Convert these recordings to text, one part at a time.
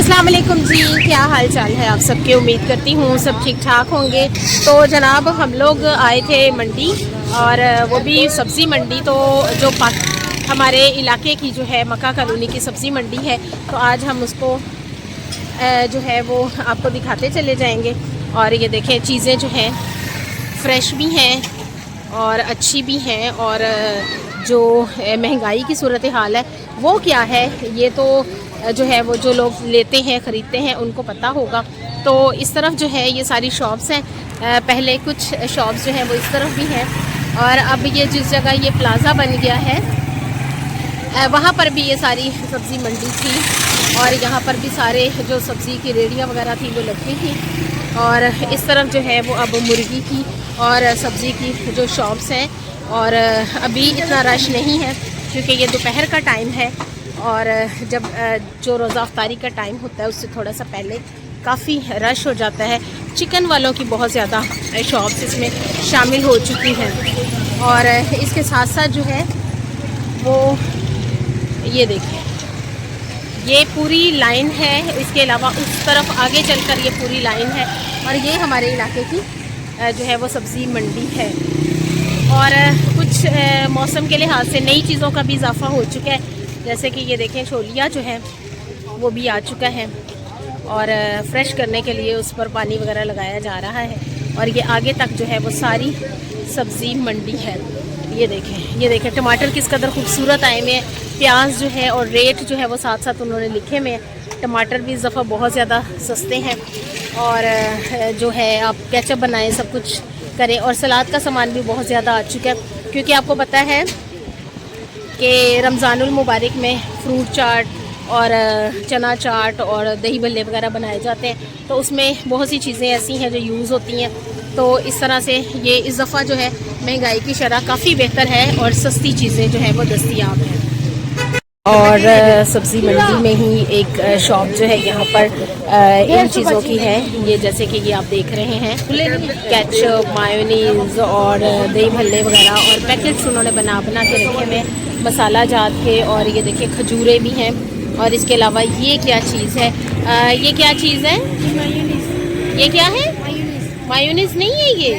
अस्सलाम वालेकुम जी, क्या हाल चाल है आप सबके। उम्मीद करती हूँ सब ठीक ठाक होंगे। तो जनाब हम लोग आए थे मंडी, और वो भी सब्ज़ी मंडी। तो जो हमारे इलाके की जो है मक्का कॉलोनी की सब्ज़ी मंडी है, तो आज हम उसको जो है वो आपको दिखाते चले जाएंगे। और ये देखें, चीज़ें जो हैं फ्रेश भी हैं और अच्छी भी हैं, और जो महंगाई की सूरत हाल है वो क्या है, ये तो जो है वो जो लोग लेते हैं ख़रीदते हैं उनको पता होगा। तो इस तरफ जो है ये सारी शॉप्स हैं। पहले कुछ शॉप्स जो हैं वो इस तरफ भी हैं, और अब ये जिस जगह ये प्लाज़ा बन गया है वहाँ पर भी ये सारी सब्ज़ी मंडी थी, और यहाँ पर भी सारे जो सब्ज़ी की रेहड़ियाँ वगैरह थी वो लगती थी। और इस तरफ जो है वो अब मुर्गी की और सब्ज़ी की जो शॉप्स हैं, और अभी इतना रश नहीं है क्योंकि ये दोपहर का टाइम है, और जब जो रोज़ा अफ्तारी का टाइम होता है उससे थोड़ा सा पहले काफ़ी रश हो जाता है। चिकन वालों की बहुत ज़्यादा शॉप्स इसमें शामिल हो चुकी हैं, और इसके साथ साथ जो है वो ये देखें, ये पूरी लाइन है। इसके अलावा उस तरफ आगे चलकर ये पूरी लाइन है, और ये हमारे इलाके की जो है वो सब्ज़ी मंडी है। और कुछ मौसम के लिहाज से नई चीज़ों का भी इजाफा हो चुका है, जैसे कि ये देखें छोलिया जो है वो भी आ चुका है, और फ्रेश करने के लिए उस पर पानी वगैरह लगाया जा रहा है। और ये आगे तक जो है वो सारी सब्ज़ी मंडी है। ये देखें टमाटर किस कदर खूबसूरत आए हुए हैं, प्याज जो है और रेट जो है वो साथ साथ उन्होंने लिखे हुए हैं। टमाटर भी इस दफ़ा बहुत ज़्यादा सस्ते हैं, और जो है आप केचप बनाएं, सब कुछ करें, और सलाद का सामान भी बहुत ज़्यादा आ चुका है। क्योंकि आपको पता है कि रमज़ानुल मुबारक में फ्रूट चाट और चना चाट और दही भल्ले वगैरह बनाए जाते हैं, तो उसमें बहुत सी चीज़ें ऐसी हैं जो यूज़ होती हैं। तो इस तरह से ये इस दफ़ा जो है महंगाई की शरह काफ़ी बेहतर है, और सस्ती चीज़ें जो हैं वो दस्तयाब हैं। और सब्ज़ी मंडी में ही एक शॉप जो है यहाँ पर इन चीज़ों की है। ये जैसे कि ये आप देख रहे हैं केचप, मायोनीज़ और दही भल्ले वगैरह, और पैकेट्स उन्होंने बना के रखे हुए मसाला जात के। और ये देखिए खजूरें भी हैं, और इसके अलावा ये क्या चीज़ है, ये क्या चीज़ है, ये क्या है, मायोनीज़ नहीं है,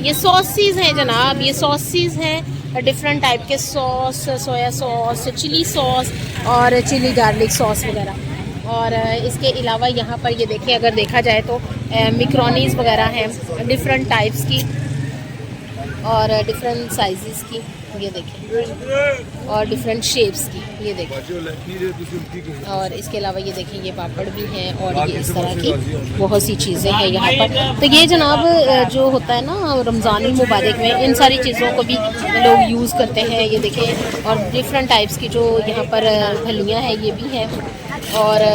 ये सॉसेस हैं जनाब, ये सॉसेस हैं डिफरेंट टाइप के sauce, soya sauce, chilli sauce और चिली गार्लिक सॉस वगैरह। और इसके अलावा यहाँ पर ये देखिए, अगर देखा जाए तो मैकरोनीज़ वगैरह हैं डिफरेंट टाइप्स की और डिफरेंट साइज़ की, ये देखें, और डिफरेंट शेप्स की, ये देखें। और इसके अलावा ये देखें, ये पापड़ भी हैं, और ये इस तरह की बहुत सी चीज़ें हैं यहाँ पर। तो ये जनाब जो होता है ना रमज़ानुल मुबारक में, इन सारी चीज़ों को भी लोग यूज़ करते हैं। ये देखें, और डिफरेंट टाइप्स की जो यहाँ पर फलियाँ हैं ये भी हैं। और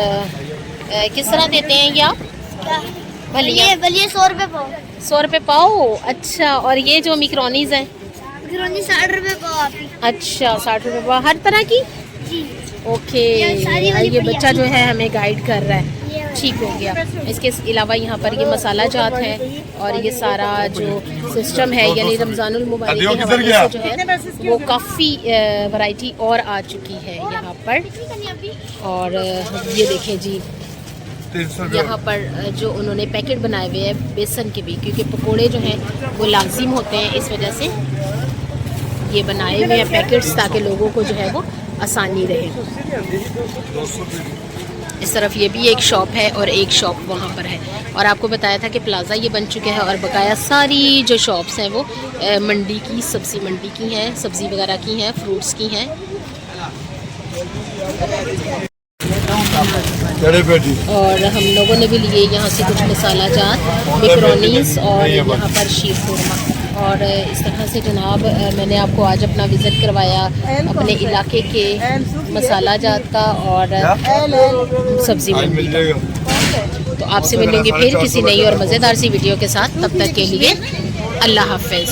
किस तरह देते हैं ये आप भलिया? 100 रुपये पाव। 100 रुपये पाव, अच्छा। और ये जो मैकरोनीज़ हैं 60 रुपये पाव। अच्छा, 60 रुपये पाव, हर तरह की जी। ओके। ये बच्चा जो है हमें गाइड कर रहा है, ठीक हो गया। इसके अलावा यहाँ पर ये मसाला जात है, और ये सारा जो सिस्टम है, यानी रमज़ानुल मुबारक के हवाले से जो है वो काफ़ी वैरायटी और आ चुकी है यहाँ पर। और ये देखें जी, यहाँ पर जो उन्होंने पैकेट बनाए हुए हैं बेसन के भी, क्योंकि पकोड़े जो हैं वो लाजिम होते हैं, इस वजह से ये बनाए हुए हैं पैकेट्स, ताकि लोगों को जो है वो आसानी रहे। इस तरफ ये भी एक शॉप है, और एक शॉप वहाँ पर है। और आपको बताया था कि प्लाज़ा ये बन चुके हैं, और बकाया सारी जो शॉप्स हैं वो मंडी की, सब्ज़ी मंडी की हैं, सब्ज़ी वगैरह की हैं, फ्रूट्स की हैं। और हम लोगों ने भी लिए यहाँ से कुछ मसाला जात, मैकरोनीज़, और यहाँ पर शीर खुरमा। और इस तरह से जनाब मैंने आपको आज अपना विज़िट करवाया अपने इलाके के मसाला जात का और सब्ज़ी मंडी का। तो आपसे मिलेंगे फिर किसी नई और मज़ेदार सी वीडियो के साथ। तब तक के लिए अल्लाह हाफ़िज़।